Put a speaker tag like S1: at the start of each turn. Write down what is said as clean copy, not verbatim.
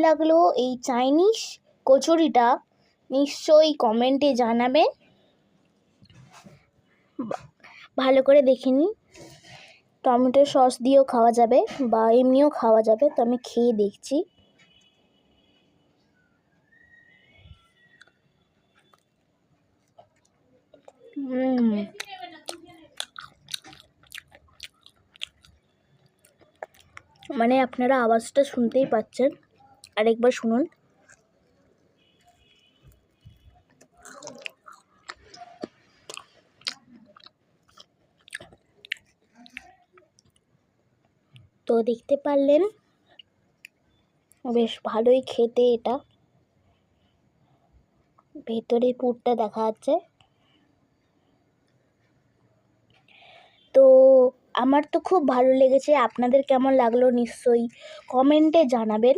S1: লাগলো এই চাইনিজ কচুরিটা নিশ্চয়ই কমেন্টে জানাবেন। ভালো করে দেখে নিন, টমেটো সস দিয়েও খাওয়া যাবে বা এমনিও খাওয়া যাবে। তো আমি খেয়ে দেখছি। মানে আপনারা আওয়াজটা শুনতেই পাচ্ছেন, আরেকবার শুনুন। তো দেখতে পারলেন বেশ ভালোই খেতে, এটা ভেতরে পুরটা দেখা যাচ্ছে। তো আমার তো খুব ভালো লেগেছে, আপনাদের কেমন লাগলো নিশ্চয়ই কমেন্টে জানাবেন।